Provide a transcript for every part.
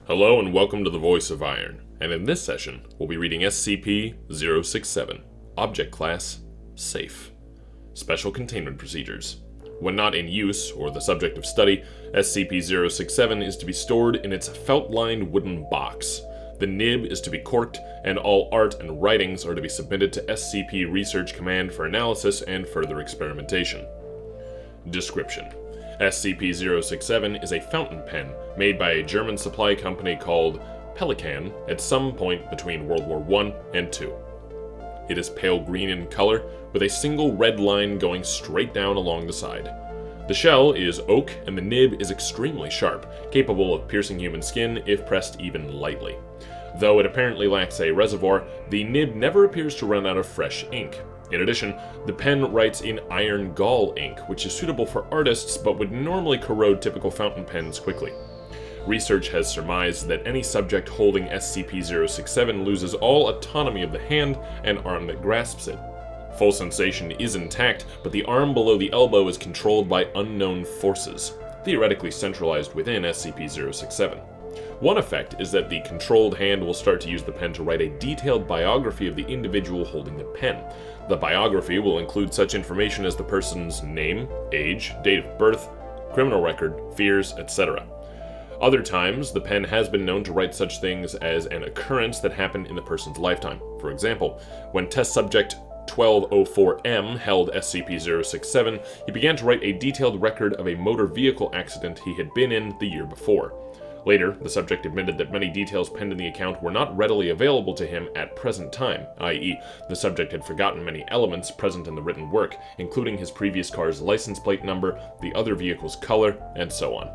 Hello and welcome to the Voice of Iron, and in this session, we'll be reading SCP-067, Object Class, Safe. Special Containment Procedures. When not in use, or the subject of study, SCP-067 is to be stored in its felt-lined wooden box. The nib is to be corked, and all art and writings are to be submitted to SCP Research Command for analysis and further experimentation. Description: SCP-067 is a fountain pen made by a German supply company called Pelikan at some point between World War I and II. It is pale green in color, with a single red line going straight down along the side. The shell is oak, and the nib is extremely sharp, capable of piercing human skin if pressed even lightly. Though it apparently lacks a reservoir, the nib never appears to run out of fresh ink. In addition, the pen writes in iron gall ink, which is suitable for artists but would normally corrode typical fountain pens quickly. Research has surmised that any subject holding SCP-067 loses all autonomy of the hand and arm that grasps it. Full sensation is intact, but the arm below the elbow is controlled by unknown forces, theoretically centralized within SCP-067. One effect is that the controlled hand will start to use the pen to write a detailed biography of the individual holding the pen. The biography will include such information as the person's name, age, date of birth, criminal record, fears, etc. Other times, the pen has been known to write such things as an occurrence that happened in the person's lifetime. For example, when test subject 1204M held SCP-067, he began to write a detailed record of a motor vehicle accident he had been in the year before. Later, the subject admitted that many details penned in the account were not readily available to him at present time, i.e., the subject had forgotten many elements present in the written work, including his previous car's license plate number, the other vehicle's color, and so on.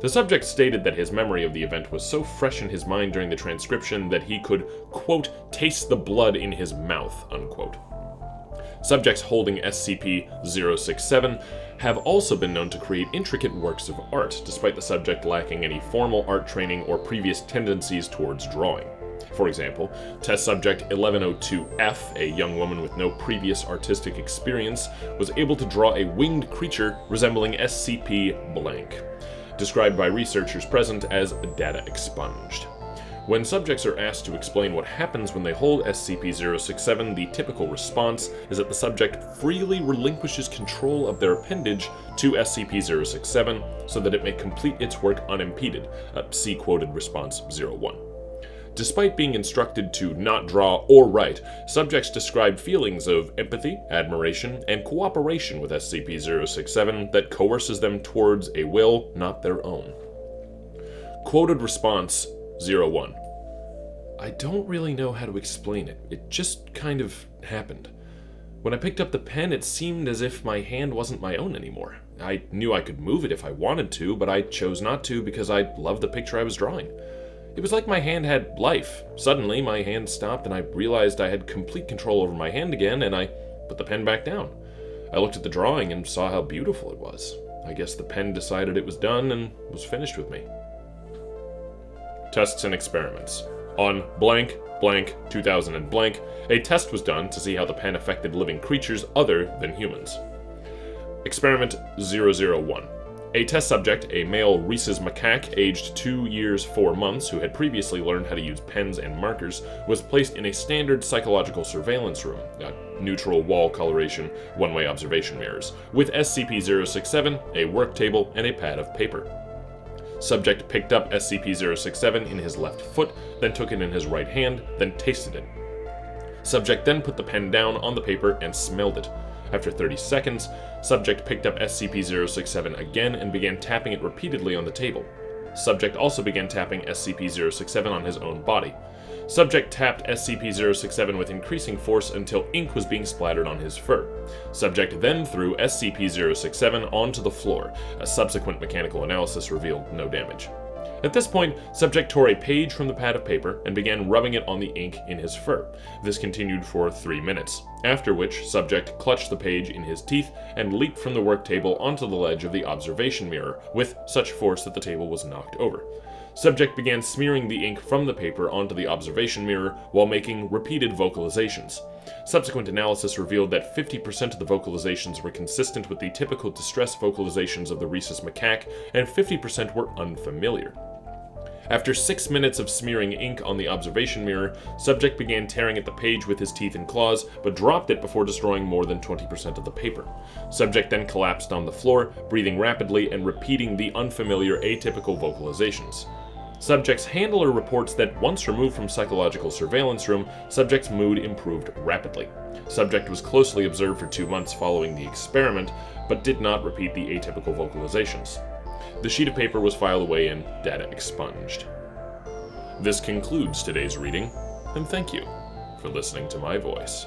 The subject stated that his memory of the event was so fresh in his mind during the transcription that he could, quote, taste the blood in his mouth, unquote. Subjects holding SCP-067 have also been known to create intricate works of art, despite the subject lacking any formal art training or previous tendencies towards drawing. For example, test subject 1102F, a young woman with no previous artistic experience, was able to draw a winged creature resembling SCP blank, described by researchers present as data expunged. When subjects are asked to explain what happens when they hold SCP-067, the typical response is that the subject freely relinquishes control of their appendage to SCP-067 so that it may complete its work unimpeded, see quoted response 01. Despite being instructed to not draw or write, subjects describe feelings of empathy, admiration, and cooperation with SCP-067 that coerces them towards a will not their own. Quoted response 01. I don't really know how to explain it. It just kind of happened. When I picked up the pen, it seemed as if my hand wasn't my own anymore. I knew I could move it if I wanted to, but I chose not to because I loved the picture I was drawing. It was like my hand had life. Suddenly, my hand stopped and I realized I had complete control over my hand again, and I put the pen back down. I looked at the drawing and saw how beautiful it was. I guess the pen decided it was done and was finished with me. Tests and experiments. On blank, 2000 and blank, a test was done to see how the pen affected living creatures other than humans. Experiment 001. A test subject, a male rhesus macaque aged 2 years 4 months who had previously learned how to use pens and markers, was placed in a standard psychological surveillance room, neutral wall coloration, one-way observation mirrors, with SCP-067, a work table, and a pad of paper. Subject picked up SCP-067 in his left foot, then took it in his right hand, then tasted it. Subject then put the pen down on the paper and smelled it. After 30 seconds, subject picked up SCP-067 again and began tapping it repeatedly on the table. Subject also began tapping SCP-067 on his own body. Subject tapped SCP-067 with increasing force until ink was being splattered on his fur. Subject then threw SCP-067 onto the floor. A subsequent mechanical analysis revealed no damage. At this point, subject tore a page from the pad of paper and began rubbing it on the ink in his fur. This continued for 3 minutes, after which subject clutched the page in his teeth and leaped from the work table onto the ledge of the observation mirror, with such force that the table was knocked over. Subject began smearing the ink from the paper onto the observation mirror while making repeated vocalizations. Subsequent analysis revealed that 50% of the vocalizations were consistent with the typical distress vocalizations of the rhesus macaque, and 50% were unfamiliar. After 6 minutes of smearing ink on the observation mirror, subject began tearing at the page with his teeth and claws, but dropped it before destroying more than 20% of the paper. Subject then collapsed on the floor, breathing rapidly and repeating the unfamiliar atypical vocalizations. Subject's handler reports that once removed from psychological surveillance room, subject's mood improved rapidly. Subject was closely observed for 2 months following the experiment, but did not repeat the atypical vocalizations. The sheet of paper was filed away and data expunged. This concludes today's reading, and thank you for listening to my voice.